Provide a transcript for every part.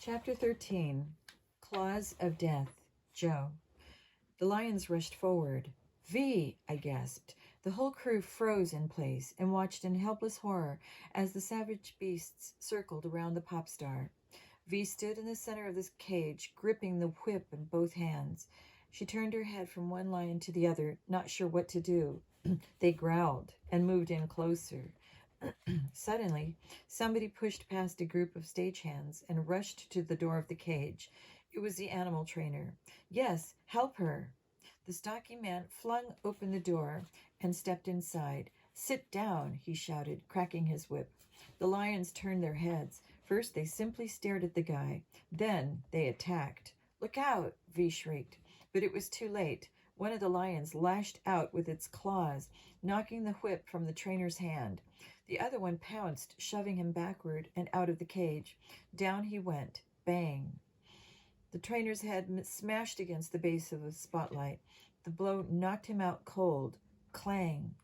Chapter 13. Claws of Death. Joe. The lions rushed forward. V! I gasped. The whole crew froze in place and watched in helpless horror as the savage beasts circled around the pop star. V stood in the center of the cage, gripping the whip in both hands. She turned her head from one lion to the other, not sure what to do. They growled and moved in closer. Suddenly, somebody pushed past a group of stagehands and rushed to the door of the cage. It was the animal trainer. Yes, help her. The stocky man flung open the door and stepped inside. Sit down, he shouted, cracking his whip. The lions turned their heads. First, they simply stared at the guy. Then, they attacked. Look out, V shrieked. But it was too late. One of the lions lashed out with its claws, knocking the whip from the trainer's hand. The other one pounced, shoving him backward and out of the cage. Down he went. Bang. The trainer's head smashed against the base of a spotlight. The blow knocked him out cold. Clang.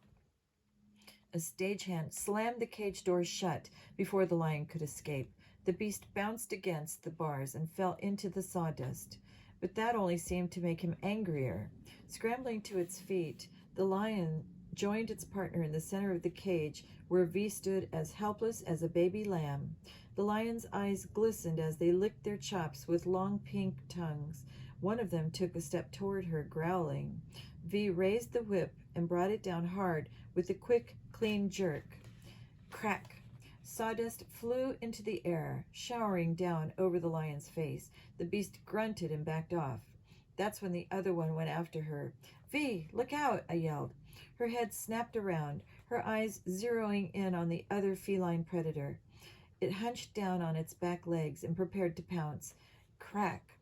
A stagehand slammed the cage door shut before the lion could escape. The beast bounced against the bars and fell into the sawdust. But that only seemed to make him angrier. Scrambling to its feet, the lion joined its partner in the center of the cage, where V stood as helpless as a baby lamb. The lion's eyes glistened as they licked their chops with long pink tongues. One of them took a step toward her, growling. V raised the whip and brought it down hard with a quick, clean jerk. Crack! Sawdust flew into the air, showering down over the lion's face. The beast grunted and backed off. That's when the other one went after her. V, look out, I yelled. Her head snapped around, her eyes zeroing in on the other feline predator. It hunched down on its back legs and prepared to pounce. Crack!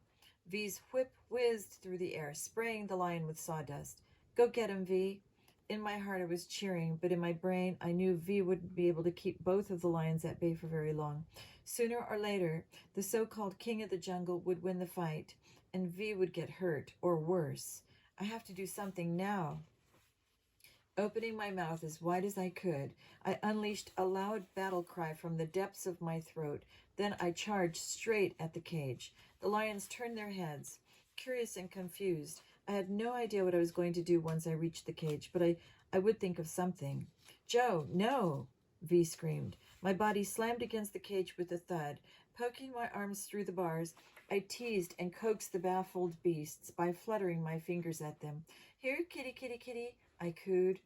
V's whip whizzed through the air, spraying the lion with sawdust. Go get him, V. In my heart I was cheering, but in my brain I knew V wouldn't be able to keep both of the lions at bay for very long. Sooner or later, the so-called king of the jungle would win the fight, and V would get hurt, or worse. I have to do something now. Opening my mouth as wide as I could, I unleashed a loud battle cry from the depths of my throat. Then I charged straight at the cage. The lions turned their heads, curious and confused. I had no idea what I was going to do once I reached the cage, but I would think of something. Joe, no! V screamed. My body slammed against the cage with a thud. Poking my arms through the bars, I teased and coaxed the baffled beasts by fluttering my fingers at them. Here, kitty, kitty, kitty, I cooed.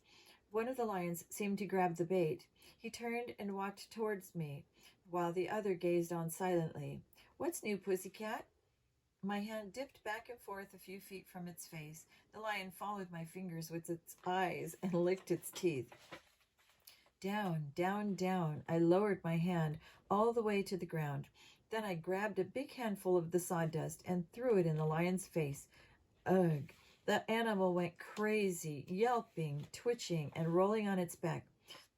One of the lions seemed to grab the bait. He turned and walked towards me, while the other gazed on silently. What's new, pussycat? My hand dipped back and forth a few feet from its face. The lion followed my fingers with its eyes and licked its teeth. Down, down, down. I lowered my hand all the way to the ground. Then I grabbed a big handful of the sawdust and threw it in the lion's face. Ugh! The animal went crazy, yelping, twitching, and rolling on its back.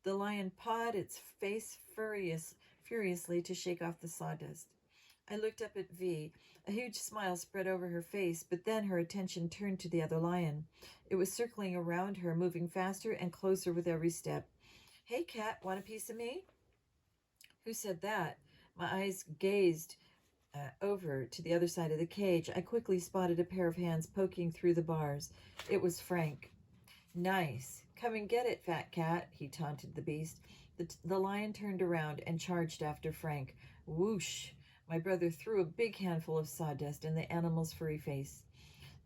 The lion pawed its face furiously to shake off the sawdust. I looked up at V. A huge smile spread over her face, but then her attention turned to the other lion. It was circling around her, moving faster and closer with every step. Hey, cat, want a piece of me? Who said that? My eyes gazed over to the other side of the cage. I quickly spotted a pair of hands poking through the bars. It was Frank. Nice. Come and get it, fat cat, he taunted the beast. The lion turned around and charged after Frank. Whoosh! My brother threw a big handful of sawdust in the animal's furry face.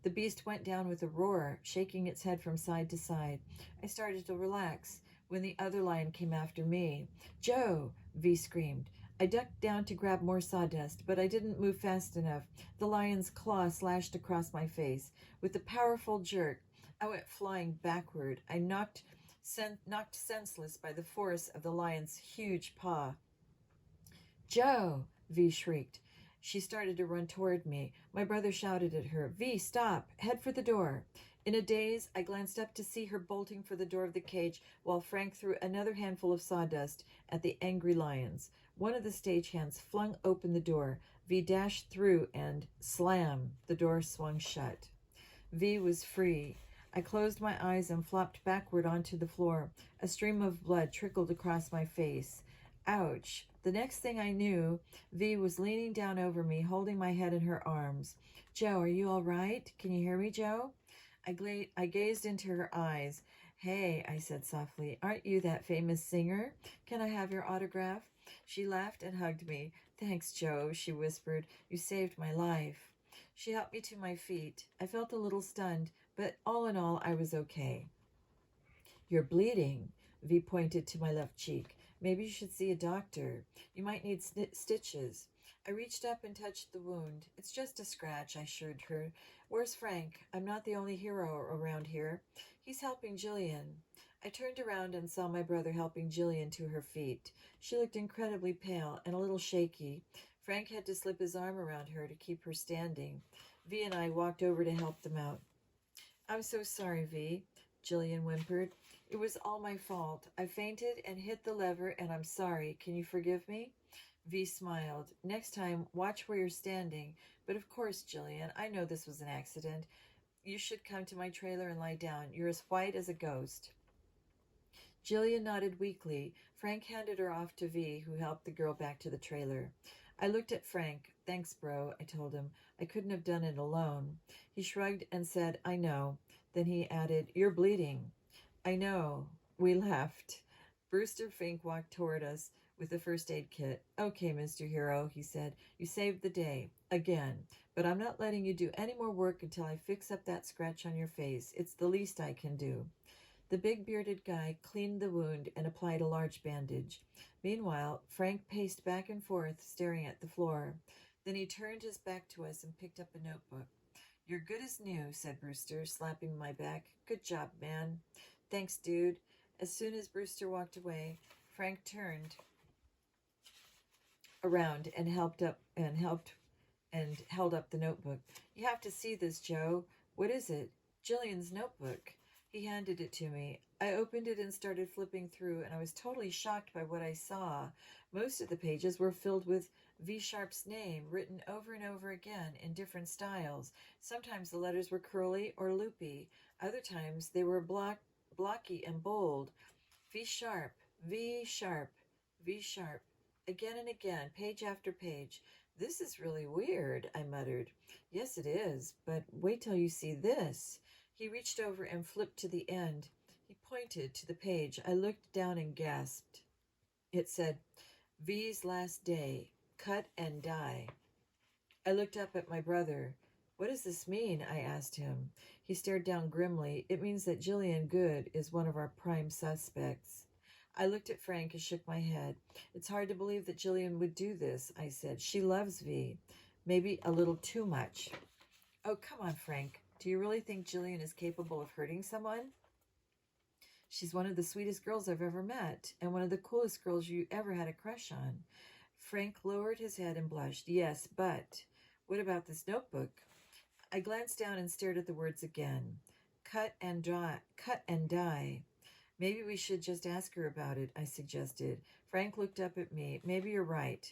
The beast went down with a roar, shaking its head from side to side. I started to relax when the other lion came after me. Joe! V screamed. I ducked down to grab more sawdust, but I didn't move fast enough. The lion's claw slashed across my face. With a powerful jerk, I went flying backward. I knocked senseless by the force of the lion's huge paw. Joe! V shrieked. She started to run toward me. My brother shouted at her, V, stop! Head for the door! In a daze, I glanced up to see her bolting for the door of the cage while Frank threw another handful of sawdust at the angry lions. One of the stagehands flung open the door. V dashed through and, slam, the door swung shut. V was free. I closed my eyes and flopped backward onto the floor. A stream of blood trickled across my face. Ouch! The next thing I knew, V was leaning down over me, holding my head in her arms. Joe, are you all right? Can you hear me, Joe? I gazed into her eyes. Hey, I said softly, aren't you that famous singer? Can I have your autograph? She laughed and hugged me. Thanks, Joe, she whispered. You saved my life. She helped me to my feet. I felt a little stunned, but all in all, I was okay. You're bleeding. V pointed to my left cheek. Maybe you should see a doctor. You might need stitches. I reached up and touched the wound. It's just a scratch, I assured her. Where's Frank? I'm not the only hero around here. He's helping Jillian. I turned around and saw my brother helping Jillian to her feet. She looked incredibly pale and a little shaky. Frank had to slip his arm around her to keep her standing. V and I walked over to help them out. I'm so sorry, V, Jillian whimpered. It was all my fault. I fainted and hit the lever, and I'm sorry. Can you forgive me? V smiled. Next time, watch where you're standing. But of course, Jillian, I know this was an accident. You should come to my trailer and lie down. You're as white as a ghost. Jillian nodded weakly. Frank handed her off to V, who helped the girl back to the trailer. I looked at Frank. Thanks, bro, I told him. I couldn't have done it alone. He shrugged and said, I know. Then he added, You're bleeding. I know. We laughed. Brewster Fink walked toward us with the first aid kit. Okay, Mr. Hero, he said. You saved the day. Again. But I'm not letting you do any more work until I fix up that scratch on your face. It's the least I can do. The big bearded guy cleaned the wound and applied a large bandage. Meanwhile, Frank paced back and forth, staring at the floor. Then he turned his back to us and picked up a notebook. You're good as new, said Brewster, slapping my back. Good job, man. Thanks, dude. As soon as Brewster walked away, Frank turned around and held up the notebook. You have to see this, Joe. What is it? Jillian's notebook. He handed it to me. I opened it and started flipping through, and I was totally shocked by what I saw. Most of the pages were filled with V Sharp's name, written over and over again in different styles. Sometimes the letters were curly or loopy. Other times they were blocky and bold. V Sharp, V Sharp, V Sharp. Again and again, page after page. This is really weird, I muttered. Yes, it is, but wait till you see this. He reached over and flipped to the end. He pointed to the page. I looked down and gasped. It said, V's last day. Cut and die. I looked up at my brother. What does this mean? I asked him. He stared down grimly. It means that Jillian Good is one of our prime suspects. I looked at Frank and shook my head. It's hard to believe that Jillian would do this, I said. She loves V. Maybe a little too much. Oh, come on, Frank. Do you really think Jillian is capable of hurting someone? She's one of the sweetest girls I've ever met, and one of the coolest girls you ever had a crush on. Frank lowered his head and blushed. Yes, but what about this notebook? I glanced down and stared at the words again. Cut and die. Maybe we should just ask her about it, I suggested. Frank looked up at me. Maybe you're right.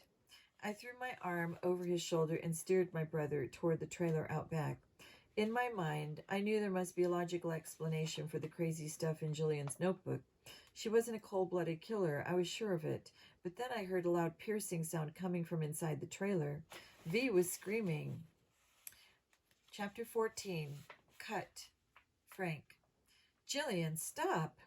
I threw my arm over his shoulder and steered my brother toward the trailer out back. In my mind, I knew there must be a logical explanation for the crazy stuff in Jillian's notebook. She wasn't a cold-blooded killer, I was sure of it. But then I heard a loud piercing sound coming from inside the trailer. V was screaming. Chapter 14. Cut. Frank. Jillian, stop!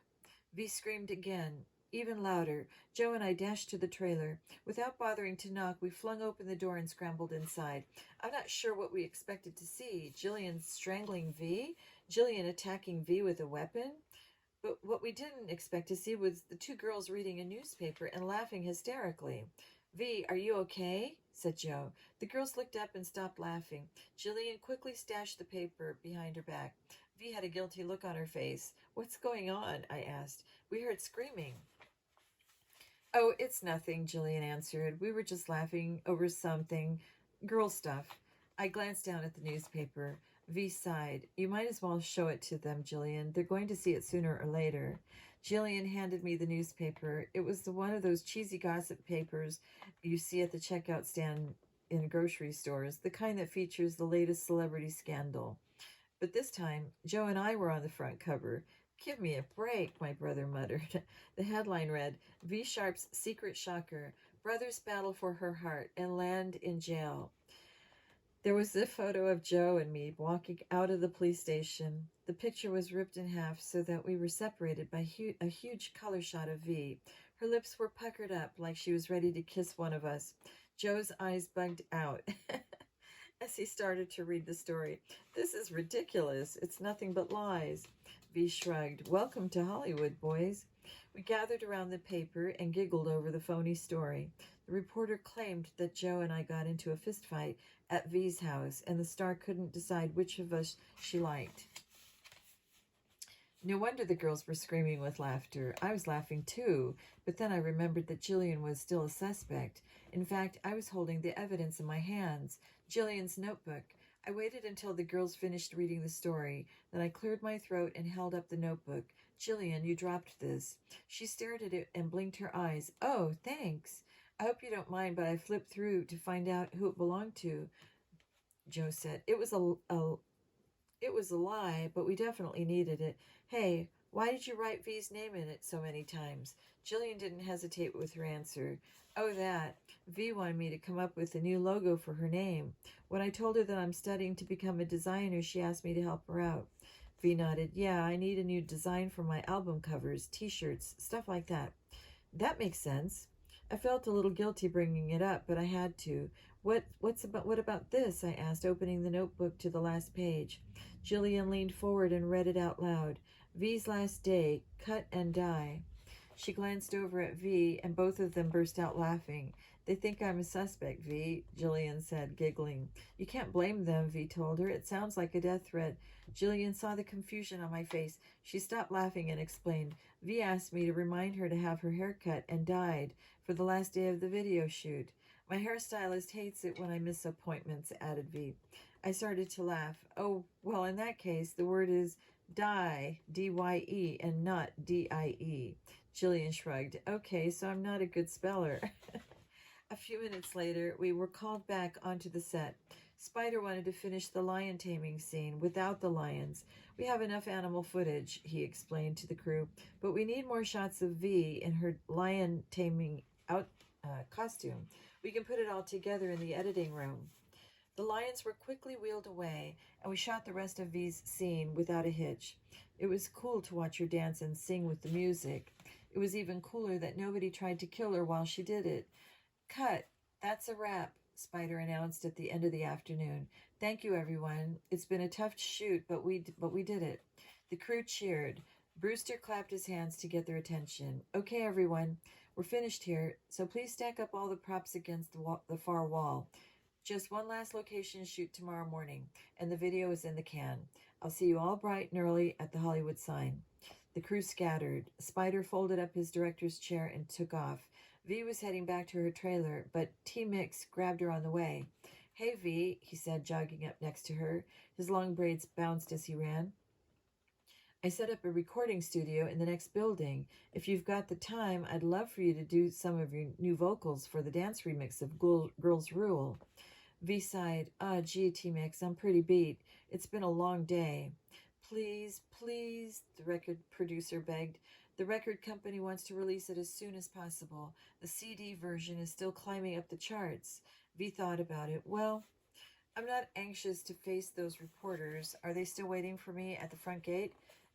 V screamed again, even louder. Joe and I dashed to the trailer. Without bothering to knock, we flung open the door and scrambled inside. I'm not sure what we expected to see. Jillian strangling V? Jillian attacking V with a weapon? But what we didn't expect to see was the two girls reading a newspaper and laughing hysterically. V, are you okay? Said Joe. The girls looked up and stopped laughing. Jillian quickly stashed the paper behind her back. V had a guilty look on her face. What's going on? I asked. We heard screaming. Oh, it's nothing, Jillian answered. We were just laughing over something. Girl stuff. I glanced down at the newspaper. V sighed. You might as well show it to them, Jillian. They're going to see it sooner or later. Jillian handed me the newspaper. It was one of those cheesy gossip papers you see at the checkout stand in grocery stores, the kind that features the latest celebrity scandal. But this time, Joe and I were on the front cover. Give me a break, my brother muttered. The headline read, V Sharp's secret shocker, Brothers battle for her heart and land in jail. There was the photo of Joe and me walking out of the police station. The picture was ripped in half so that we were separated by a huge color shot of V. Her lips were puckered up like she was ready to kiss one of us. Joe's eyes bugged out as he started to read the story. This is ridiculous. It's nothing but lies. V shrugged. Welcome to Hollywood, boys. We gathered around the paper and giggled over the phony story. The reporter claimed that Joe and I got into a fistfight at V's house, and the star couldn't decide which of us she liked. No wonder the girls were screaming with laughter. I was laughing too, but then I remembered that Jillian was still a suspect. In fact, I was holding the evidence in my hands, Jillian's notebook. I waited until the girls finished reading the story. Then I cleared my throat and held up the notebook. Jillian, you dropped this. She stared at it and blinked her eyes. Oh, thanks. I hope you don't mind, but I flipped through to find out who it belonged to, Joe said. It was a lie, but we definitely needed it. Hey, why did you write V's name in it so many times? Jillian didn't hesitate with her answer. Oh, that. V wanted me to come up with a new logo for her name. When I told her that I'm studying to become a designer, she asked me to help her out. V nodded. Yeah, I need a new design for my album covers, t-shirts, stuff like that. That makes sense. I felt a little guilty bringing it up, but I had to. What about this? I asked, opening the notebook to the last page. Jillian leaned forward and read it out loud. V's last day, cut and die. She glanced over at V, and both of them burst out laughing. They think I'm a suspect, V, Jillian said, giggling. You can't blame them, V told her. It sounds like a death threat. Jillian saw the confusion on my face. She stopped laughing and explained. V asked me to remind her to have her hair cut and dyed for the last day of the video shoot. My hairstylist hates it when I miss appointments, added V. I started to laugh. Oh, well, in that case, the word is dye, D-Y-E, and not D-I-E. Jillian shrugged. Okay, so I'm not a good speller. A few minutes later, we were called back onto the set. Spider wanted to finish the lion taming scene without the lions. We have enough animal footage, he explained to the crew, but we need more shots of V in her lion taming costume. We can put it all together in the editing room. The lions were quickly wheeled away, and we shot the rest of V's scene without a hitch. It was cool to watch her dance and sing with the music. It was even cooler that nobody tried to kill her while she did it. Cut. That's a wrap, Spider announced at the end of the afternoon. Thank you, everyone. It's been a tough shoot, but we did it. The crew cheered. Brewster clapped his hands to get their attention. Okay, everyone, we're finished here, so please stack up all the props against the far wall. Just one last location shoot tomorrow morning, and the video is in the can. I'll see you all bright and early at the Hollywood sign. The crew scattered. Spider folded up his director's chair and took off. V was heading back to her trailer, but T-Mix grabbed her on the way. Hey, V, he said, jogging up next to her. His long braids bounced as he ran. I set up a recording studio in the next building. If you've got the time, I'd love for you to do some of your new vocals for the dance remix of Girls Rule. V sighed. Gee, T-Mix, I'm pretty beat. It's been a long day. Please, please, the record producer begged. The record company wants to release it as soon as possible. The CD version is still climbing up the charts. V thought about it. Well, I'm not anxious to face those reporters. Are they still waiting for me at the front gate?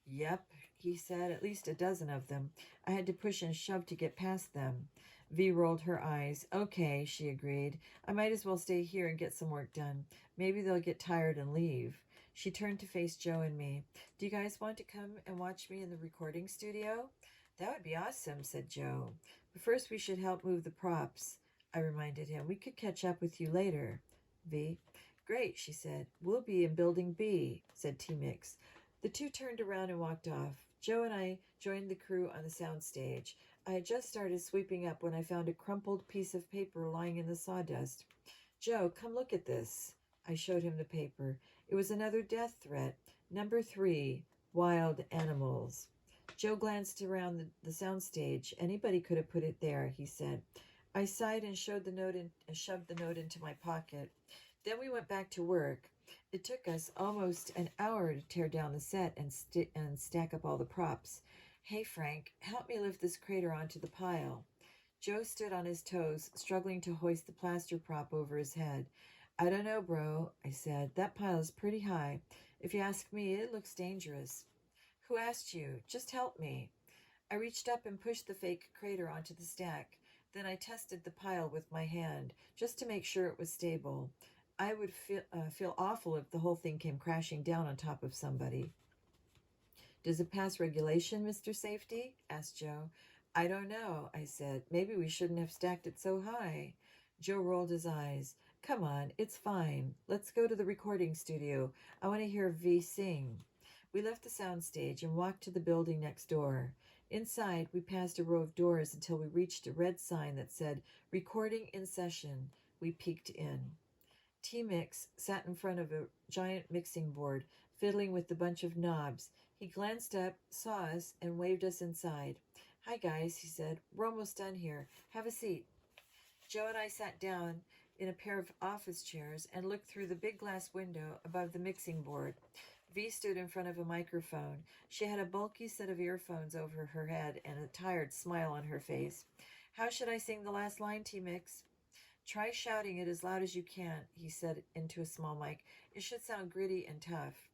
Yep, he said, at least a dozen of them. I had to push and shove to get past them. V rolled her eyes. Okay, she agreed. I might as well stay here and get some work done. Maybe they'll get tired and leave. She turned to face Joe and me. Do you guys want to come and watch me in the recording studio? That would be awesome, said Joe. But first we should help move the props, I reminded him. We could catch up with you later. V. Great, she said. We'll be in Building B, said T-Mix. The two turned around and walked off. Joe and I joined the crew on the sound stage. I had just started sweeping up when I found a crumpled piece of paper lying in the sawdust. Joe, come look at this. I showed him the paper. It was another death threat. Number 3, wild animals. Joe glanced around the soundstage. Anybody could have put it there, he said. I sighed and shoved the note into my pocket. Then we went back to work. It took us almost an hour to tear down the set and stack up all the props. Hey, Frank, help me lift this crater onto the pile. Joe stood on his toes, struggling to hoist the plaster prop over his head. I don't know, bro, I said. That pile is pretty high. If you ask me, it looks dangerous. Who asked you? Just help me. I reached up and pushed the fake crater onto the stack. Then I tested the pile with my hand, just to make sure it was stable. I would feel awful if the whole thing came crashing down on top of somebody. Does it pass regulation, Mr. Safety? Asked Joe. I don't know, I said. Maybe we shouldn't have stacked it so high. Joe rolled his eyes. Come on, it's fine. Let's go to the recording studio. I want to hear V sing. We left the soundstage and walked to the building next door. Inside, we passed a row of doors until we reached a red sign that said, Recording in Session. We peeked in. T-Mix sat in front of a giant mixing board, fiddling with the bunch of knobs. He glanced up, saw us, and waved us inside. Hi, guys, he said. We're almost done here. Have a seat. Joe and I sat down in a pair of office chairs and looked through the big glass window above the mixing board. V stood in front of a microphone. She had a bulky set of earphones over her head and a tired smile on her face. How should I sing the last line, T-Mix? Try shouting it as loud as you can, he said into a small mic. It should sound gritty and tough.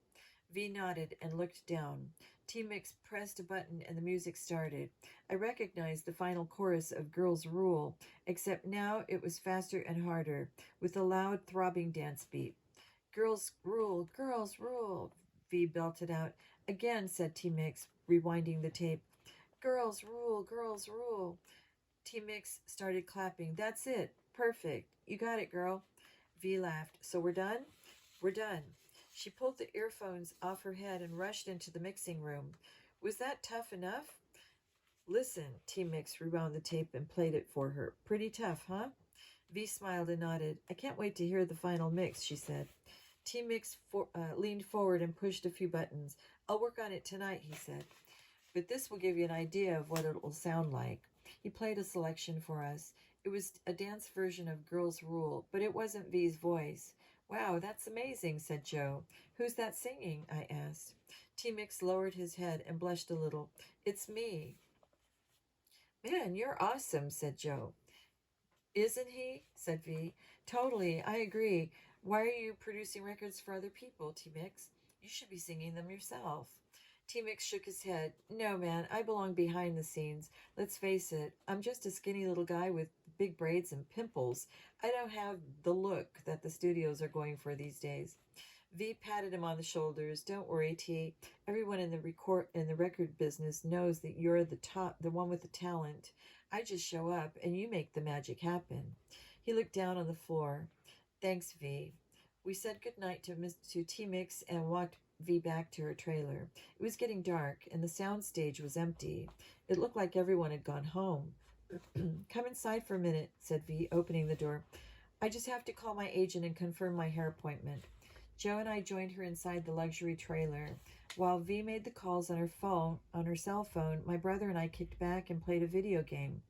V nodded and looked down. T-Mix pressed a button and the music started. I recognized the final chorus of Girls Rule, except now it was faster and harder, with a loud, throbbing dance beat. Girls rule, V belted out. Again, said T-Mix, rewinding the tape. Girls rule. T-Mix started clapping. That's it. Perfect. You got it, girl. V laughed. So we're done? We're done. She pulled the earphones off her head and rushed into the mixing room. Was that tough enough? Listen, T-Mix rewound the tape and played it for her. Pretty tough, huh? V smiled and nodded. I can't wait to hear the final mix, she said. T-Mix leaned forward and pushed a few buttons. I'll work on it tonight, he said. But this will give you an idea of what it will sound like. He played a selection for us. It was a dance version of Girls Rule, but it wasn't V's voice. Wow, that's amazing, said Joe. Who's that singing? I asked. T-Mix lowered his head and blushed a little. It's me. Man, you're awesome, said Joe. Isn't he? Said V. Totally, I agree. Why are you producing records for other people, T-Mix? You should be singing them yourself. T-Mix shook his head. No, man, I belong behind the scenes. Let's face it, I'm just a skinny little guy with big braids and pimples. I don't have the look that the studios are going for these days. V patted him on the shoulders. Don't worry, T. Everyone in the record business knows that you're the one with the talent. I just show up and you make the magic happen. He looked down on the floor. Thanks, V. We said goodnight to T-Mix and walked V back to her trailer. It was getting dark and the sound stage was empty. It looked like everyone had gone home. Come inside for a minute, said V, opening the door. I just have to call my agent and confirm my hair appointment. Joe and I joined her inside the luxury trailer. While V made the calls on her cell phone, my brother and I kicked back and played a video game.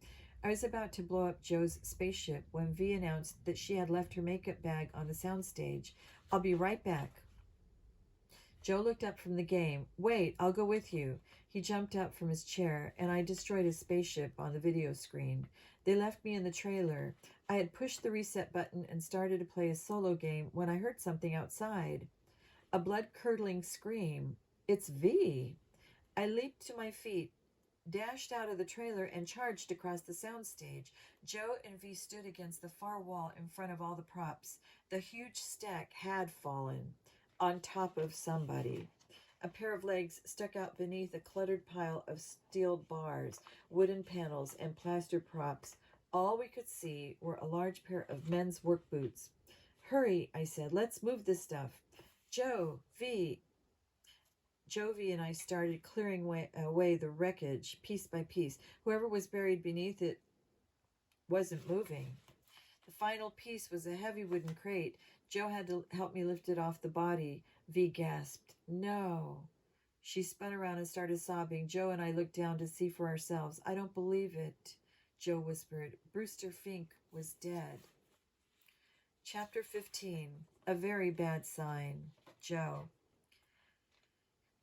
I was about to blow up Joe's spaceship when V announced that she had left her makeup bag on the soundstage. I'll be right back. Joe looked up from the game. Wait, I'll go with you. He jumped up from his chair, and I destroyed his spaceship on the video screen. They left me in the trailer. I had pushed the reset button and started to play a solo game when I heard something outside. A blood-curdling scream. It's V. I leaped to my feet, dashed out of the trailer, and charged across the soundstage. Joe and V stood against the far wall in front of all the props. The huge stack had fallen on top of somebody. A pair of legs stuck out beneath a cluttered pile of steel bars, wooden panels, and plaster props. All we could see were a large pair of men's work boots. Hurry, I said. Let's move this stuff. Joe, V, and I started clearing away the wreckage piece by piece. Whoever was buried beneath it wasn't moving. The final piece was a heavy wooden crate. Joe had to help me lift it off the body. V gasped. No. She spun around and started sobbing. Joe and I looked down to see for ourselves. I don't believe it, Joe whispered. Brewster Fink was dead. Chapter 15. A very bad sign. Joe.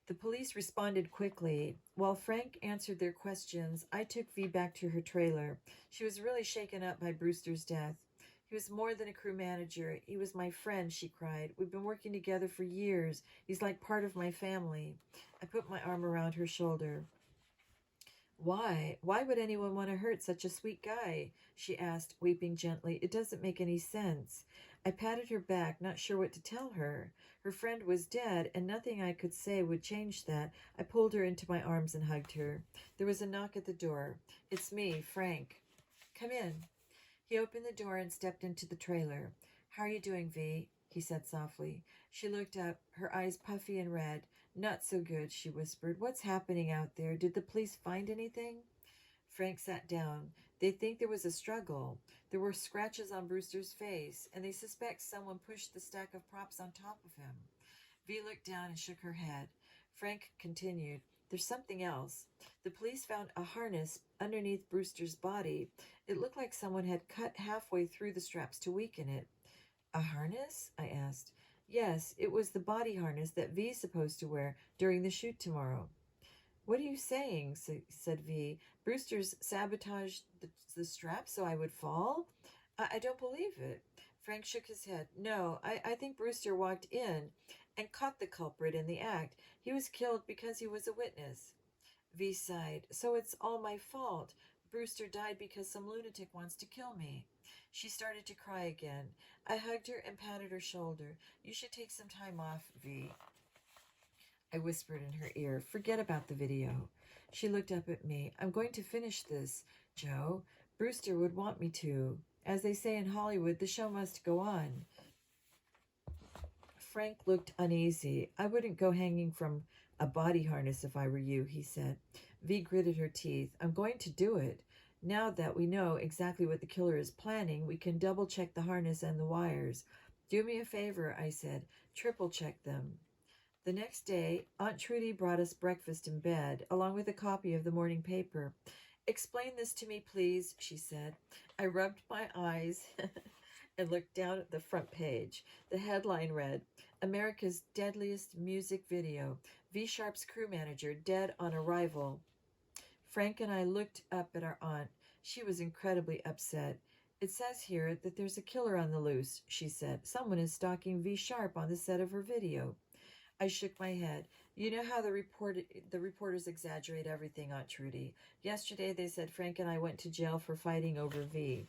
The police responded quickly. While Frank answered their questions, I took V back to her trailer. She was really shaken up by Brewster's death. He was more than a crew manager. He was my friend, she cried. We've been working together for years. He's like part of my family. I put my arm around her shoulder. Why? Why would anyone want to hurt such a sweet guy? She asked, weeping gently. It doesn't make any sense. I patted her back, not sure what to tell her. Her friend was dead, and nothing I could say would change that. I pulled her into my arms and hugged her. There was a knock at the door. It's me, Frank. Come in. He opened the door and stepped into the trailer. How are you doing, V? He said softly. She looked up, her eyes puffy and red. Not so good, she whispered. What's happening out there? Did the police find anything? Frank sat down. They think there was a struggle. There were scratches on Brewster's face, and they suspect someone pushed the stack of props on top of him. V looked down and shook her head. Frank continued, There's something else. The police found a harness underneath Brewster's body. It looked like someone had cut halfway through the straps to weaken it. A harness? I asked. Yes, it was the body harness that V's supposed to wear during the shoot tomorrow. What are you saying? Said V. Brewster's sabotaged the strap so I would fall? I don't believe it. Frank shook his head. No, I think Brewster walked in and caught the culprit in the act. He was killed because he was a witness. V sighed. So it's all my fault. Brewster died because some lunatic wants to kill me. She started to cry again. I hugged her and patted her shoulder. You should take some time off, V. I whispered in her ear. Forget about the video. She looked up at me. I'm going to finish this, Joe. Brewster would want me to. As they say in Hollywood, the show must go on. Frank looked uneasy. I wouldn't go hanging from a body harness if I were you, he said. V gritted her teeth. I'm going to do it. Now that we know exactly what the killer is planning, we can double-check the harness and the wires. Do me a favor, I said. Triple-check them. The next day, Aunt Trudy brought us breakfast in bed, along with a copy of the morning paper. Explain this to me, please, she said. I rubbed my eyes and looked down at the front page. The headline read, America's Deadliest Music Video. V Sharp's crew manager dead on arrival. Frank and I looked up at our aunt. She was incredibly upset. It says here that there's a killer on the loose, she said. Someone is stalking V Sharp on the set of her video. I shook my head. You know how the reporters exaggerate everything, Aunt Trudy. Yesterday they said Frank and I went to jail for fighting over V.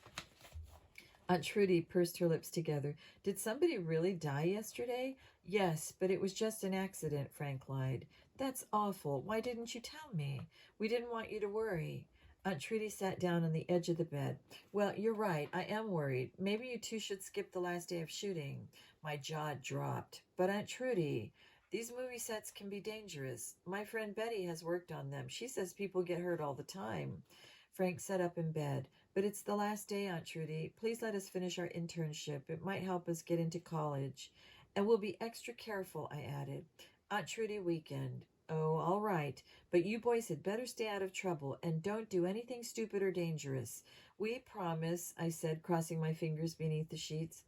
Aunt Trudy pursed her lips together. Did somebody really die yesterday? Yes, but it was just an accident, Frank lied. That's awful. Why didn't you tell me? We didn't want you to worry. Aunt Trudy sat down on the edge of the bed. Well, you're right. I am worried. Maybe you two should skip the last day of shooting. My jaw dropped. But Aunt Trudy, these movie sets can be dangerous. My friend Betty has worked on them. She says people get hurt all the time. Frank sat up in bed. But it's the last day, Aunt Trudy. Please let us finish our internship. It might help us get into college. And we'll be extra careful, I added. Aunt Trudy weakened. Oh, all right. But you boys had better stay out of trouble and don't do anything stupid or dangerous. We promise, I said, crossing my fingers beneath the sheets.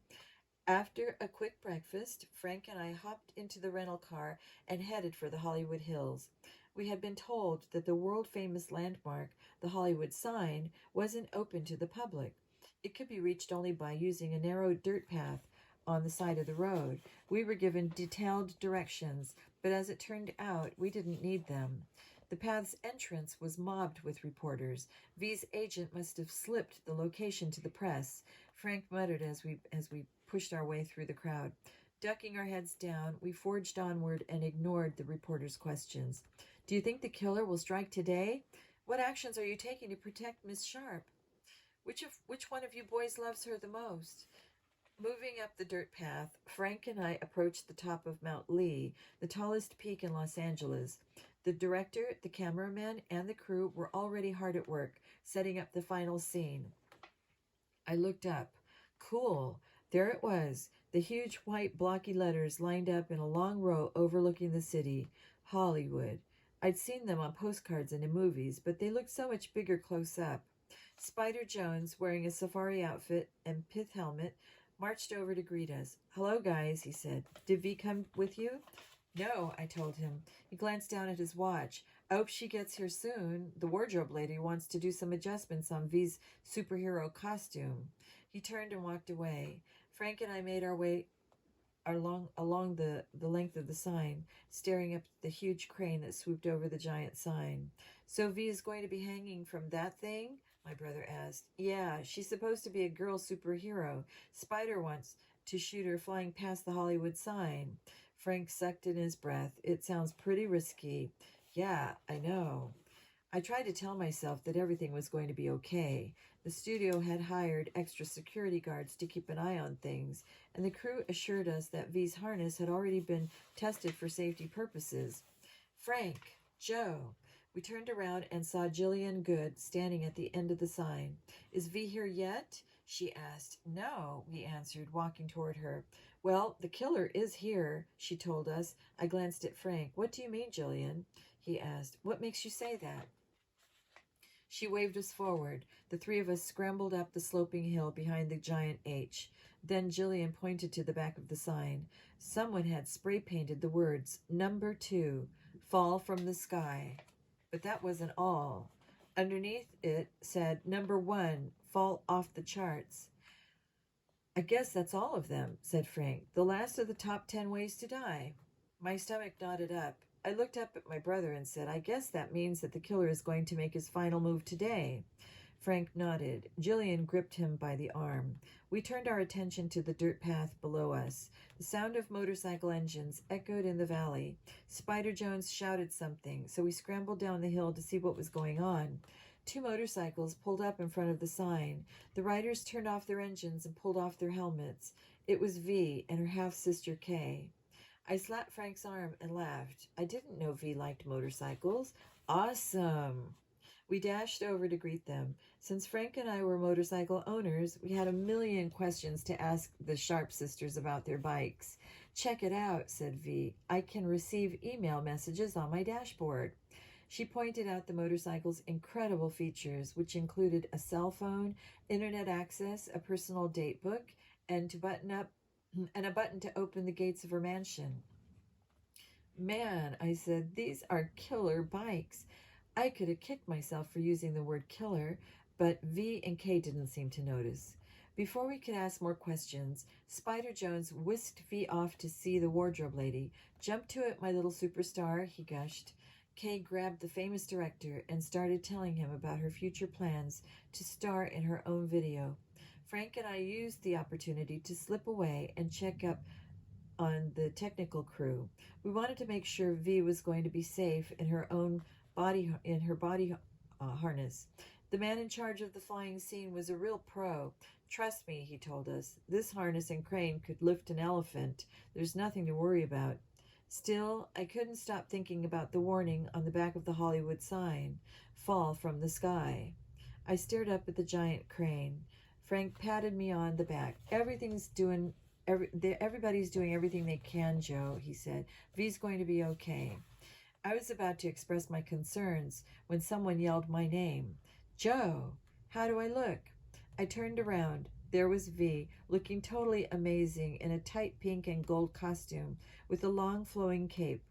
After a quick breakfast, Frank and I hopped into the rental car and headed for the Hollywood Hills. We had been told that the world-famous landmark, the Hollywood sign, wasn't open to the public. It could be reached only by using a narrow dirt path on the side of the road. We were given detailed directions, but as it turned out, we didn't need them. The path's entrance was mobbed with reporters. V's agent must have slipped the location to the press. Frank muttered as we pushed our way through the crowd. Ducking our heads down, we forged onward and ignored the reporters' questions. Do you think the killer will strike today? What actions are you taking to protect Miss Sharp? Which one of you boys loves her the most? Moving up the dirt path, Frank and I approached the top of Mount Lee, the tallest peak in Los Angeles. The director, the cameraman, and the crew were already hard at work, setting up the final scene. I looked up. Cool. There it was, the huge white blocky letters lined up in a long row overlooking the city. Hollywood. I'd seen them on postcards and in movies, but they looked so much bigger close up. Spider Jones, wearing a safari outfit and pith helmet, marched over to greet us. Hello, guys, he said. Did V come with you? No, I told him. He glanced down at his watch. I hope she gets here soon. The wardrobe lady wants to do some adjustments on V's superhero costume. He turned and walked away. Frank and I made our way along the length of the sign, staring up at the huge crane that swooped over the giant sign. So V is going to be hanging from that thing? My brother asked. Yeah, she's supposed to be a girl superhero. Spider wants to shoot her flying past the Hollywood sign. Frank sucked in his breath. It sounds pretty risky. Yeah, I know. I tried to tell myself that everything was going to be okay. The studio had hired extra security guards to keep an eye on things, and the crew assured us that V's harness had already been tested for safety purposes. Frank, Joe. We turned around and saw Jillian Good standing at the end of the sign. Is V here yet? She asked. No, we answered, walking toward her. Well, the killer is here, she told us. I glanced at Frank. What do you mean, Jillian? He asked. What makes you say that? She waved us forward. The three of us scrambled up the sloping hill behind the giant H. Then Jillian pointed to the back of the sign. Someone had spray painted the words, Number 2, Fall from the Sky. But that wasn't all. Underneath it said, Number 1, Fall off the charts. I guess that's all of them, said Frank. The last of the top 10 ways to die. My stomach knotted up. I looked up at my brother and said, I guess that means that the killer is going to make his final move today. Frank nodded. Jillian gripped him by the arm. We turned our attention to the dirt path below us. The sound of motorcycle engines echoed in the valley. Spider Jones shouted something, so we scrambled down the hill to see what was going on. 2 motorcycles pulled up in front of the sign. The riders turned off their engines and pulled off their helmets. It was V and her half-sister Kay. I slapped Frank's arm and laughed. I didn't know V liked motorcycles. Awesome! We dashed over to greet them. Since Frank and I were motorcycle owners, we had a million questions to ask the Sharp sisters about their bikes. Check it out, said V. I can receive email messages on my dashboard. She pointed out the motorcycle's incredible features, which included a cell phone, internet access, a personal date book, and a button to open the gates of her mansion. Man, I said, these are killer bikes. I could have kicked myself for using the word killer, but V and K didn't seem to notice. Before we could ask more questions, Spider Jones whisked V off to see the wardrobe lady. Jump to it, my little superstar, he gushed. Kay grabbed the famous director and started telling him about her future plans to star in her own video. Frank and I used the opportunity to slip away and check up on the technical crew. We wanted to make sure V was going to be safe in her body harness. The man in charge of the flying scene was a real pro. Trust me, he told us. This harness and crane could lift an elephant. There's nothing to worry about. Still, I couldn't stop thinking about the warning on the back of the Hollywood sign, Fall from the Sky. I stared up at the giant crane. Frank patted me on the back. Everybody's doing everything they can, Joe, he said. V's going to be okay. I was about to express my concerns when someone yelled my name. Joe, how do I look? I turned around. There was V, looking totally amazing in a tight pink and gold costume with a long flowing cape.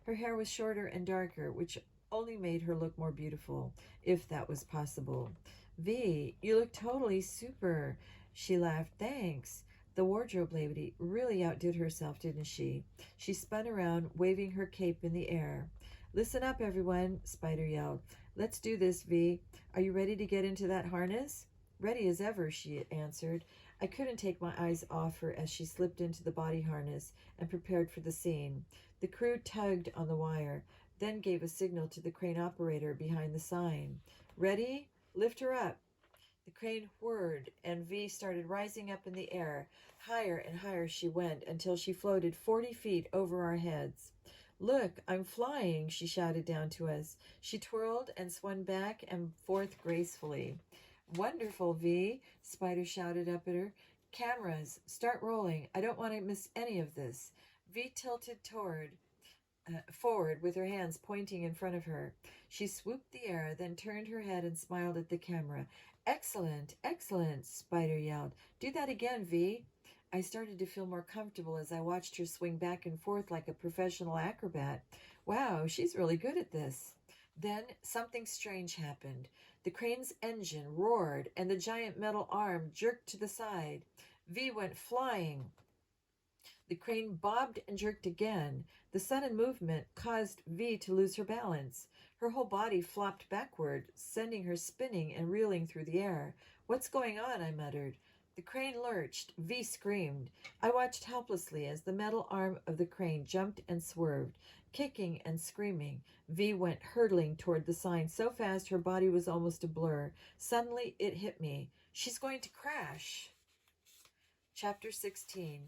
Her hair was shorter and darker, which only made her look more beautiful, if that was possible. V, you look totally super. She laughed. Thanks. The wardrobe lady really outdid herself, didn't she? She spun around, waving her cape in the air. Listen up, everyone, Spider yelled. Let's do this, V. Are you ready to get into that harness? Ready as ever, she answered. I couldn't take my eyes off her as she slipped into the body harness and prepared for the scene. The crew tugged on the wire, then gave a signal to the crane operator behind the sign. Ready? Lift her up. The crane whirred, and V started rising up in the air. Higher and higher she went until she floated 40 feet over our heads. Look, I'm flying, she shouted down to us. She twirled and swung back and forth gracefully. Wonderful, V, Spider shouted up at her. Cameras, start rolling. I don't want to miss any of this. V tilted forward with her hands pointing in front of her. She swooped the air, then turned her head and smiled at the camera. Excellent, excellent, Spider yelled. Do that again, V. I started to feel more comfortable as I watched her swing back and forth like a professional acrobat. Wow, she's really good at this. Then something strange happened. The crane's engine roared and the giant metal arm jerked to the side. V went flying. The crane bobbed and jerked again. The sudden movement caused V to lose her balance. Her whole body flopped backward, sending her spinning and reeling through the air. What's going on? I muttered. The crane lurched. V screamed. I watched helplessly as the metal arm of the crane jumped and swerved, kicking and screaming. V went hurtling toward the sign so fast her body was almost a blur. Suddenly it hit me. She's going to crash. Chapter 16.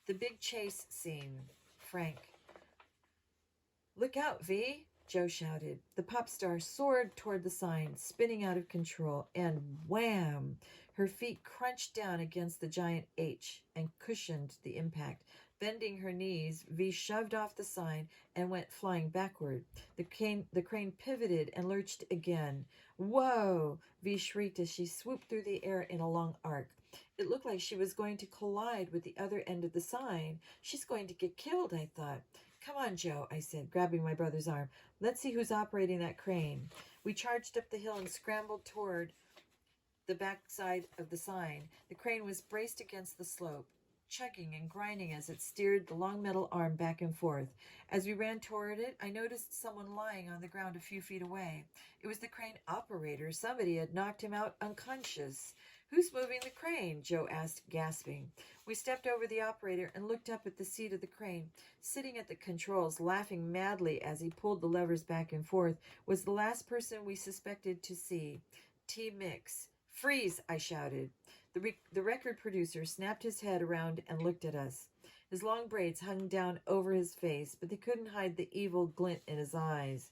The big chase scene. Frank. Look out, V, Joe shouted. The pop star soared toward the sign, spinning out of control, and wham! Her feet crunched down against the giant H and cushioned the impact. Bending her knees, V shoved off the sign and went flying backward. The crane pivoted and lurched again. Whoa! V shrieked as she swooped through the air in a long arc. It looked like she was going to collide with the other end of the sign. She's going to get killed, I thought. Come on, Joe, I said, grabbing my brother's arm. Let's see who's operating that crane. We charged up the hill and scrambled toward the backside of the sign. The crane was braced against the slope, chugging and grinding as it steered the long metal arm back and forth. As we ran toward it, I noticed someone lying on the ground a few feet away. It was the crane operator. Somebody had knocked him out unconscious. Who's moving the crane? Joe asked, gasping. We stepped over the operator and looked up at the seat of the crane. Sitting at the controls, laughing madly as he pulled the levers back and forth, was the last person we suspected to see. T. Mix. Freeze! I shouted. The record producer snapped his head around and looked at us. His long braids hung down over his face, but they couldn't hide the evil glint in his eyes.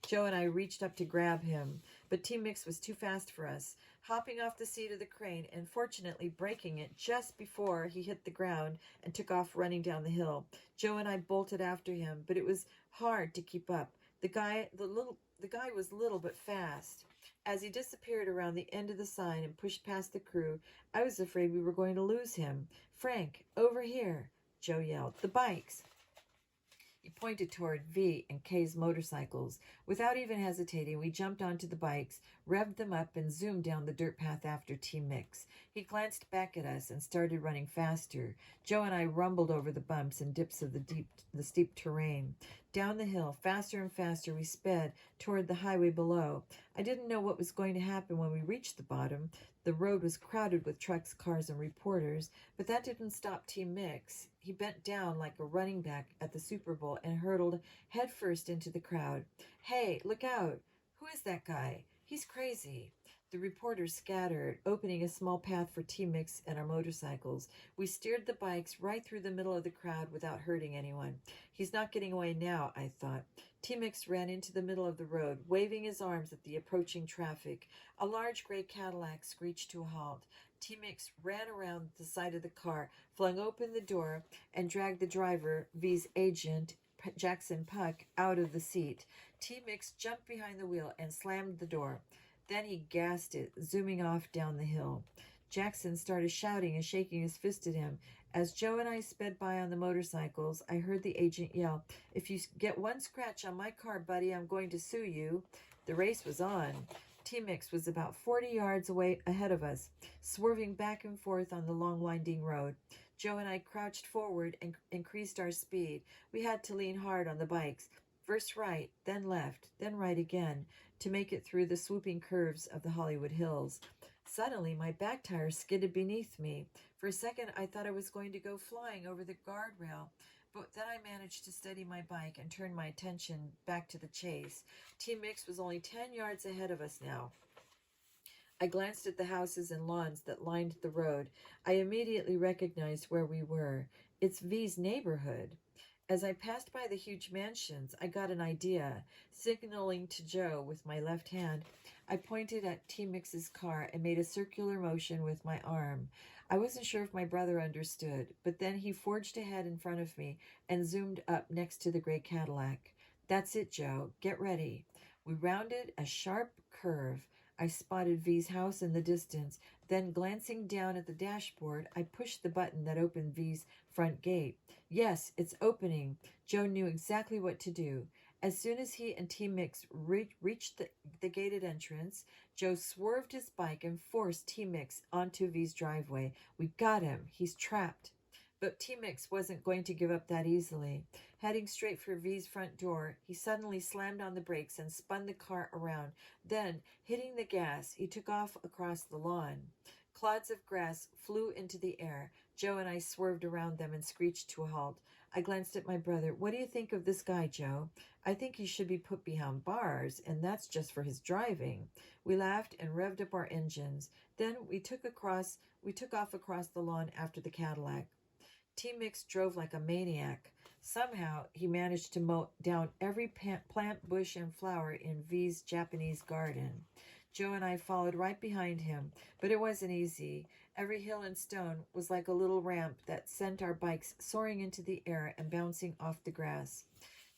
Joe and I reached up to grab him, but T-Mix was too fast for us, hopping off the seat of the crane and fortunately breaking it just before he hit the ground and took off running down the hill. Joe and I bolted after him, but it was hard to keep up. The guy was little but fast. As he disappeared around the end of the sign and pushed past the crew, I was afraid we were going to lose him. Frank, over here, Joe yelled. The bikes. He pointed toward V and K's motorcycles. Without even hesitating, we jumped onto the bikes, revved them up, and zoomed down the dirt path after T-Mix. He glanced back at us and started running faster. Joe and I rumbled over the bumps and dips of the steep terrain. Down the hill, faster and faster, we sped toward the highway below. I didn't know what was going to happen when we reached the bottom. The road was crowded with trucks, cars, and reporters, but that didn't stop T-Mix. He bent down like a running back at the Super Bowl and hurtled headfirst into the crowd. Hey, look out! Who is that guy? He's crazy. The reporters scattered, opening a small path for T-Mix and our motorcycles. We steered the bikes right through the middle of the crowd without hurting anyone. He's not getting away now, I thought. T-Mix ran into the middle of the road, waving his arms at the approaching traffic. A large gray Cadillac screeched to a halt. T-Mix ran around the side of the car, flung open the door, and dragged the driver, V's agent, Jackson Puck, out of the seat. T-Mix jumped behind the wheel and slammed the door. Then he gassed it, zooming off down the hill. Jackson started shouting and shaking his fist at him. As Joe and I sped by on the motorcycles, I heard the agent yell, "If you get one scratch on my car, buddy, I'm going to sue you." The race was on. T-Mix was about 40 yards away ahead of us, swerving back and forth on the long winding road. Joe and I crouched forward and increased our speed. We had to lean hard on the bikes, first right, then left, then right again, to make it through the swooping curves of the Hollywood Hills. Suddenly, my back tire skidded beneath me. For a second, I thought I was going to go flying over the guardrail, but then I managed to steady my bike and turn my attention back to the chase. T-Mix was only 10 yards ahead of us now. I glanced at the houses and lawns that lined the road. I immediately recognized where we were. It's V's neighborhood. As I passed by the huge mansions, I got an idea. Signaling to Joe with my left hand, I pointed at T-Mix's car and made a circular motion with my arm. I wasn't sure if my brother understood, but then he forged ahead in front of me and zoomed up next to the gray Cadillac. That's it, Joe. Get ready. We rounded a sharp curve. I spotted V's house in the distance. Then, glancing down at the dashboard, I pushed the button that opened V's front gate. Yes, it's opening. Joe knew exactly what to do. As soon as he and T Mix reached the gated entrance, Joe swerved his bike and forced T Mix onto V's driveway. We got him. He's trapped. But T Mix wasn't going to give up that easily. Heading straight for V's front door, he suddenly slammed on the brakes and spun the car around. Then, hitting the gas, he took off across the lawn. Clods of grass flew into the air. Joe and I swerved around them and screeched to a halt. I glanced at my brother. What do you think of this guy, Joe? I think he should be put behind bars, and that's just for his driving. We laughed and revved up our engines. Then we took off across the lawn after the Cadillac. T-Mix drove like a maniac. Somehow, he managed to mow down every plant, bush, and flower in V's Japanese garden. Joe and I followed right behind him, but it wasn't easy. Every hill and stone was like a little ramp that sent our bikes soaring into the air and bouncing off the grass.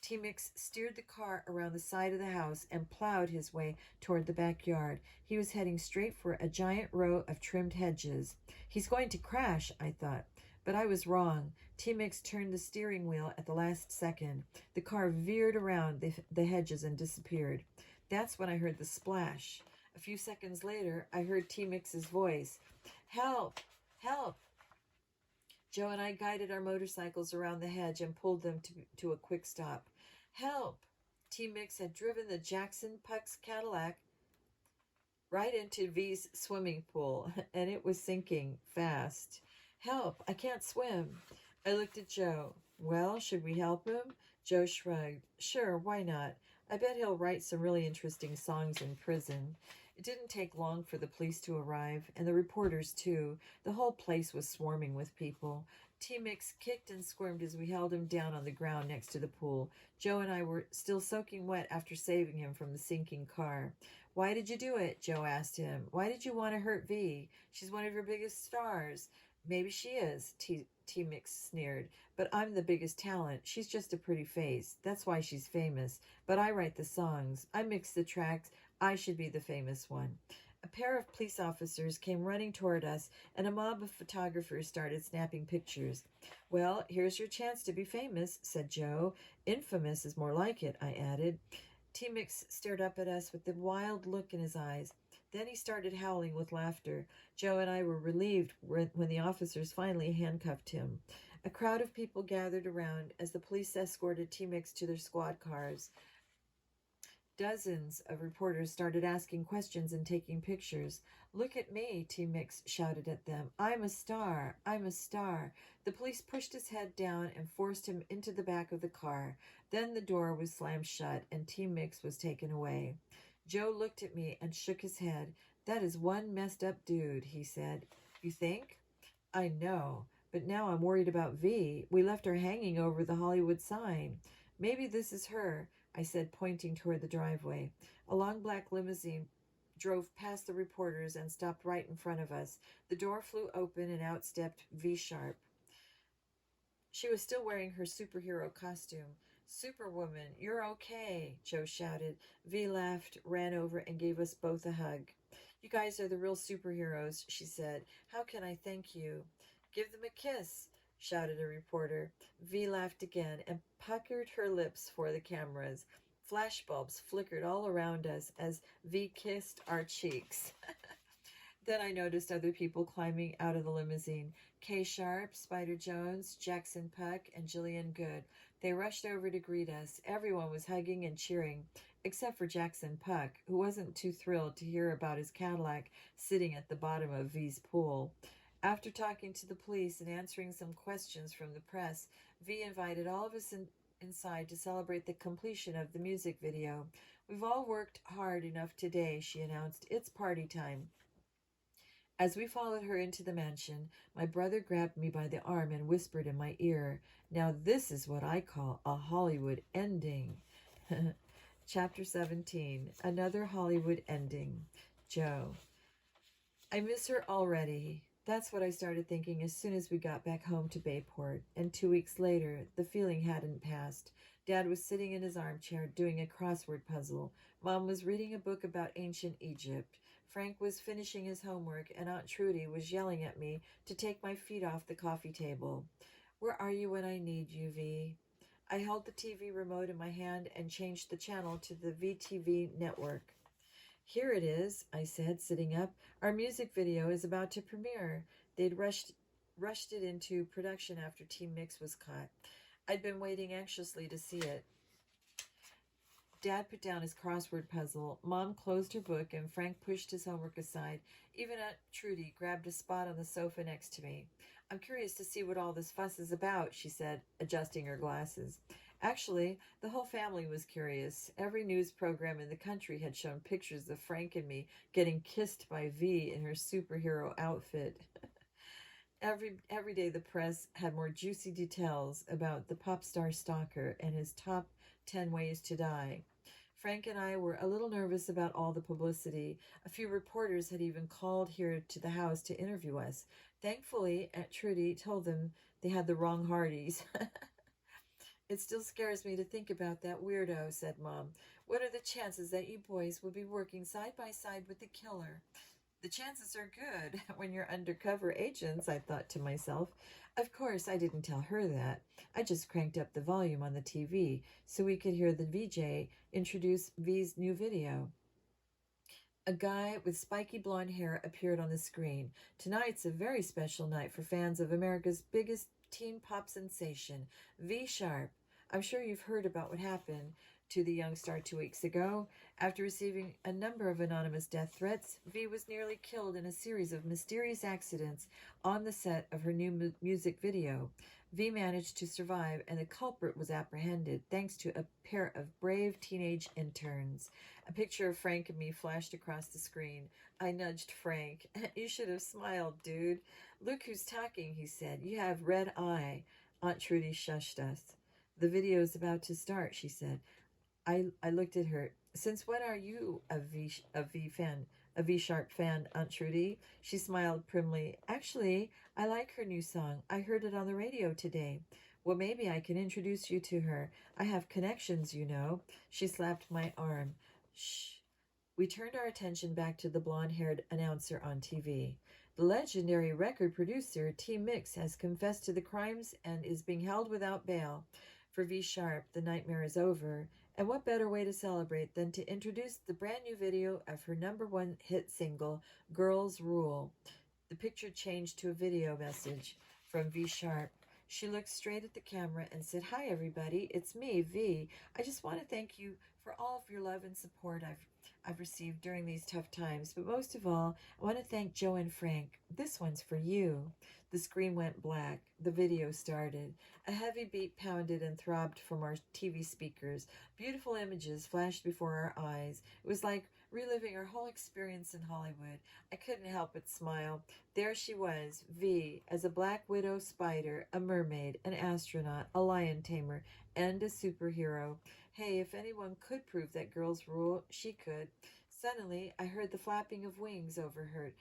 T-Mix steered the car around the side of the house and plowed his way toward the backyard. He was heading straight for a giant row of trimmed hedges. He's going to crash, I thought. But I was wrong. T-Mix turned the steering wheel at the last second. The car veered around the hedges and disappeared. That's when I heard the splash. A few seconds later, I heard T-Mix's voice. Help! Help! Joe and I guided our motorcycles around the hedge and pulled them to a quick stop. Help! T-Mix had driven the Jackson Puck's Cadillac right into V's swimming pool, and it was sinking fast. Help! I can't swim. I looked at Joe. Well, should we help him? Joe shrugged. Sure, why not? I bet he'll write some really interesting songs in prison. It didn't take long for the police to arrive, and the reporters too. The whole place was swarming with people. T-Mix kicked and squirmed as we held him down on the ground next to the pool. Joe and I were still soaking wet after saving him from the sinking car. Why did you do it? Joe asked him. Why did you want to hurt V? She's one of your biggest stars. Maybe she is, T-Mix sneered, but I'm the biggest talent. She's just a pretty face. That's why she's famous. But I write the songs. I mix the tracks. I should be the famous one. A pair of police officers came running toward us, and a mob of photographers started snapping pictures. Well, here's your chance to be famous, said Joe. Infamous is more like it, I added. T-Mix stared up at us with a wild look in his eyes. Then he started howling with laughter. Joe and I were relieved when the officers finally handcuffed him. A crowd of people gathered around as the police escorted T-Mix to their squad cars. Dozens of reporters started asking questions and taking pictures. Look at me, T-Mix shouted at them. I'm a star. I'm a star. The police pushed his head down and forced him into the back of the car. Then the door was slammed shut and T-Mix was taken away. Joe looked at me and shook his head. That is one messed up dude, he said. You think? I know, but now I'm worried about V. We left her hanging over the Hollywood sign. Maybe this is her, I said, pointing toward the driveway. A long black limousine drove past the reporters and stopped right in front of us. The door flew open and out stepped V Sharp. She was still wearing her superhero costume. Superwoman, you're okay, Joe shouted. V laughed, ran over, and gave us both a hug. You guys are the real superheroes, she said. How can I thank you? Give them a kiss, shouted a reporter. V laughed again and puckered her lips for the cameras. Flashbulbs flickered all around us as V kissed our cheeks. Then I noticed other people climbing out of the limousine. Kay Sharp, Spider Jones, Jackson Puck, and Jillian Good. They rushed over to greet us. Everyone was hugging and cheering, except for Jackson Puck, who wasn't too thrilled to hear about his Cadillac sitting at the bottom of V's pool. After talking to the police and answering some questions from the press, V invited all of us inside to celebrate the completion of the music video. We've all worked hard enough today, she announced. It's party time. As we followed her into the mansion, my brother grabbed me by the arm and whispered in my ear, Now this is what I call a Hollywood ending. Chapter 17, Another Hollywood Ending. Joe. I miss her already. That's what I started thinking as soon as we got back home to Bayport. And 2 weeks later, the feeling hadn't passed. Dad was sitting in his armchair doing a crossword puzzle. Mom was reading a book about ancient Egypt. Frank was finishing his homework, and Aunt Trudy was yelling at me to take my feet off the coffee table. Where are you when I need you, V? I held the TV remote in my hand and changed the channel to the VTV network. Here it is, I said, sitting up. Our music video is about to premiere. They'd rushed it into production after Team Mix was caught. I'd been waiting anxiously to see it. Dad put down his crossword puzzle. Mom closed her book, and Frank pushed his homework aside. Even Aunt Trudy grabbed a spot on the sofa next to me. I'm curious to see what all this fuss is about, she said, adjusting her glasses. Actually, the whole family was curious. Every news program in the country had shown pictures of Frank and me getting kissed by V in her superhero outfit. Every day the press had more juicy details about the pop star stalker and his top 10 ways to die. Frank and I were a little nervous about all the publicity. A few reporters had even called here to the house to interview us. Thankfully, Aunt Trudy told them they had the wrong Hardys. It still scares me to think about that weirdo, said Mom. What are the chances that you boys will be working side by side with the killer? The chances are good when you're undercover agents, I thought to myself. Of course, I didn't tell her that. I just cranked up the volume on the TV so we could hear the VJ introduce V's new video. A guy with spiky blonde hair appeared on the screen. Tonight's a very special night for fans of America's biggest teen pop sensation, V Sharp. I'm sure you've heard about what happened to the young star 2 weeks ago. After receiving a number of anonymous death threats, V was nearly killed in a series of mysterious accidents on the set of her new music video. V managed to survive, and the culprit was apprehended thanks to a pair of brave teenage interns. A picture of Frank and me flashed across the screen. I nudged Frank. You should have smiled, dude. Look who's talking, he said. You have red eye. Aunt Trudy shushed us. The video is about to start, she said. I looked at her. Since when are you a V Sharp fan, Aunt Trudy? She smiled primly. Actually, I like her new song. I heard it on the radio today. Well, maybe I can introduce you to her. I have connections, you know. She slapped my arm. Shh. We turned our attention back to the blonde-haired announcer on TV. The legendary record producer, Team Mix, has confessed to the crimes and is being held without bail. For V Sharp, the nightmare is over. And what better way to celebrate than to introduce the brand new video of her #1 hit single, Girls Rule. The picture changed to a video message from V Sharp. She looked straight at the camera and said, Hi, everybody. It's me, V. I just want to thank you for all of your love and support I've received during these tough times. But most of all, I want to thank Joe and Frank. This one's for you. The screen went black. The video started. A heavy beat pounded and throbbed from our TV speakers. Beautiful images flashed before our eyes. It was like reliving our whole experience in Hollywood. I couldn't help but smile. There she was, V, as a black widow spider, a mermaid, an astronaut, a lion tamer, and a superhero. Hey, if anyone could prove that girls rule, she could. Suddenly, I heard the flapping of wings overheard.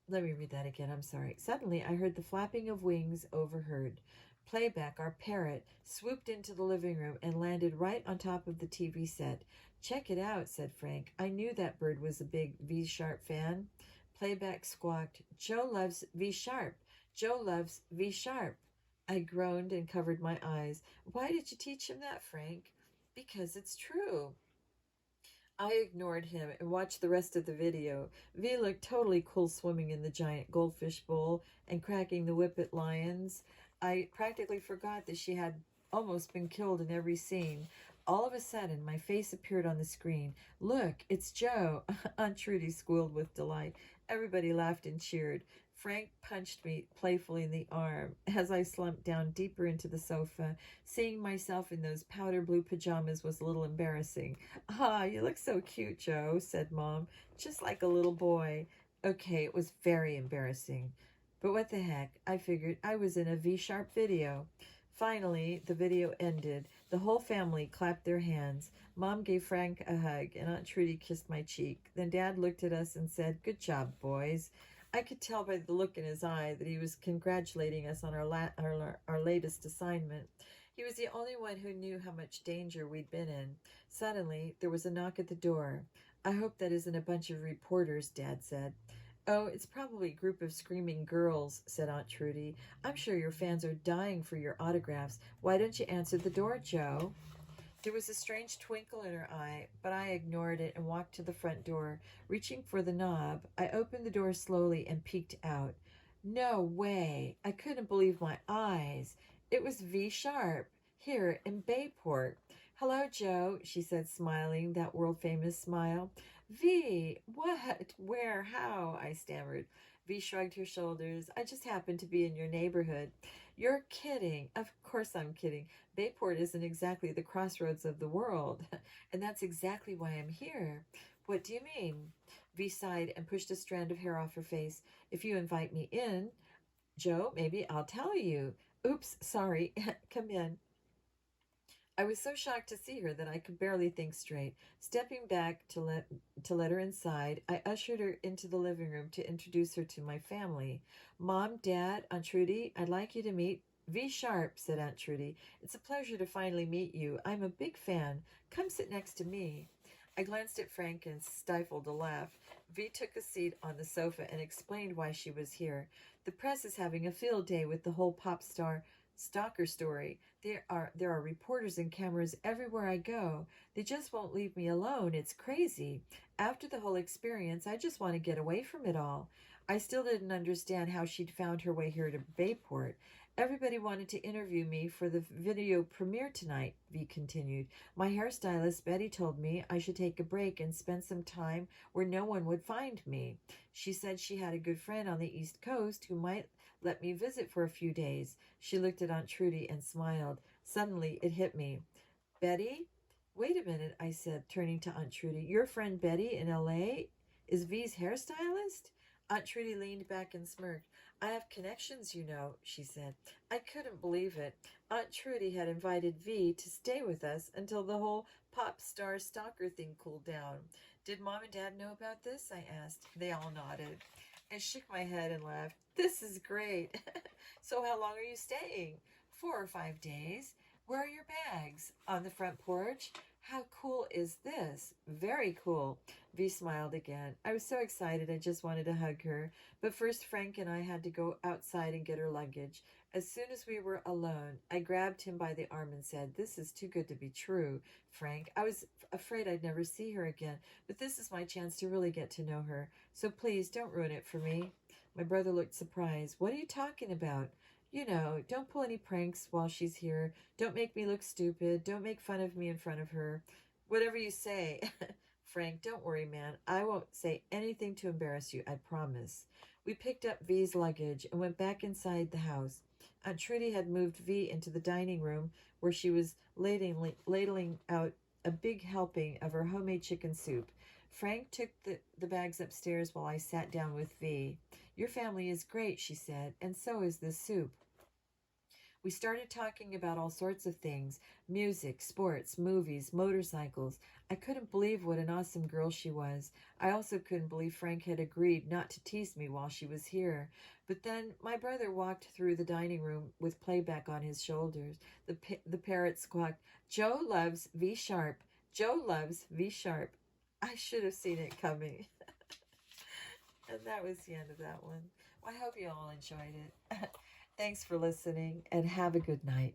Let me read that again, I'm sorry. Suddenly, I heard the flapping of wings overheard. Playback, our parrot, swooped into the living room and landed right on top of the TV set. Check it out, said Frank. I knew that bird was a big V Sharp fan. Playback squawked, Joe loves V Sharp. Joe loves V Sharp. I groaned and covered my eyes. Why did you teach him that, Frank? Because it's true. I ignored him and watched the rest of the video. V looked totally cool swimming in the giant goldfish bowl and cracking the whip at lions. I practically forgot that she had almost been killed in every scene. All of a sudden, my face appeared on the screen. Look, it's Joe. Aunt Trudy squealed with delight. Everybody laughed and cheered. Frank punched me playfully in the arm as I slumped down deeper into the sofa. Seeing myself in those powder blue pajamas was a little embarrassing. Ah, you look so cute, Joe, said Mom, just like a little boy. Okay, it was very embarrassing. But what the heck, I figured I was in a V-Sharp video. Finally, the video ended. The whole family clapped their hands. Mom gave Frank a hug, and Aunt Trudy kissed my cheek. Then Dad looked at us and said, Good job, boys. I could tell by the look in his eye that he was congratulating us on our latest assignment. He was the only one who knew how much danger we'd been in. Suddenly, there was a knock at the door. I hope that isn't a bunch of reporters, Dad said. Oh, it's probably a group of screaming girls, said Aunt Trudy. I'm sure your fans are dying for your autographs. Why don't you answer the door, Joe? There was a strange twinkle in her eye, but I ignored it and walked to the front door. Reaching for the knob, I opened the door slowly and peeked out. No way! I couldn't believe my eyes. It was V Sharp, here in Bayport. Hello, Joe, she said, smiling, that world famous smile. V, what? Where? How? I stammered. V shrugged her shoulders. I just happened to be in your neighborhood. You're kidding. Of course I'm kidding. Bayport isn't exactly the crossroads of the world, and that's exactly why I'm here. What do you mean? V sighed and pushed a strand of hair off her face. If you invite me in, Joe, maybe I'll tell you. Oops, sorry. Come in. I was so shocked to see her that I could barely think straight. Stepping back to let her inside, I ushered her into the living room to introduce her to my family. Mom, Dad, Aunt Trudy, I'd like you to meet V Sharp, said Aunt Trudy. It's a pleasure to finally meet you. I'm a big fan. Come sit next to me. I glanced at Frank and stifled a laugh. V took a seat on the sofa and explained why she was here. The press is having a field day with the whole pop star stalker story. There are reporters and cameras everywhere I go. They just won't leave me alone. It's crazy. After the whole experience, I just want to get away from it all. I still didn't understand how she'd found her way here to Bayport. Everybody wanted to interview me for the video premiere tonight, V continued. My hairstylist, Betty, told me I should take a break and spend some time where no one would find me. She said she had a good friend on the East Coast who might let me visit for a few days. She looked at Aunt Trudy and smiled. Suddenly, it hit me. Betty? Wait a minute, I said, turning to Aunt Trudy. Your friend Betty in L.A. is V's hairstylist? Aunt Trudy leaned back and smirked. I have connections, you know, she said. I couldn't believe it. Aunt Trudy had invited V to stay with us until the whole pop star stalker thing cooled down. Did Mom and Dad know about this? I asked. They all nodded. I shook my head and laughed. This is great. So how long are you staying? 4 or 5 days. Where are your bags? On the front porch? How cool is this? Very cool. V smiled again. I was so excited I just wanted to hug her. But first Frank and I had to go outside and get her luggage. As soon as we were alone, I grabbed him by the arm and said, This is too good to be true, Frank. I was afraid I'd never see her again, but this is my chance to really get to know her. So please don't ruin it for me. My brother looked surprised. What are you talking about? You know, don't pull any pranks while she's here. Don't make me look stupid. Don't make fun of me in front of her. Whatever you say. Frank, don't worry, man. I won't say anything to embarrass you, I promise. We picked up V's luggage and went back inside the house. Aunt Trudy had moved V into the dining room where she was ladling out a big helping of her homemade chicken soup. Frank took the bags upstairs while I sat down with V. Your family is great, she said, and so is this soup. We started talking about all sorts of things, music, sports, movies, motorcycles. I couldn't believe what an awesome girl she was. I also couldn't believe Frank had agreed not to tease me while she was here. But then my brother walked through the dining room with playback on his shoulders. The parrot squawked, Joe loves V Sharp. Joe loves V Sharp. I should have seen it coming. And that was the end of that one. Well, I hope you all enjoyed it. Thanks for listening and have a good night.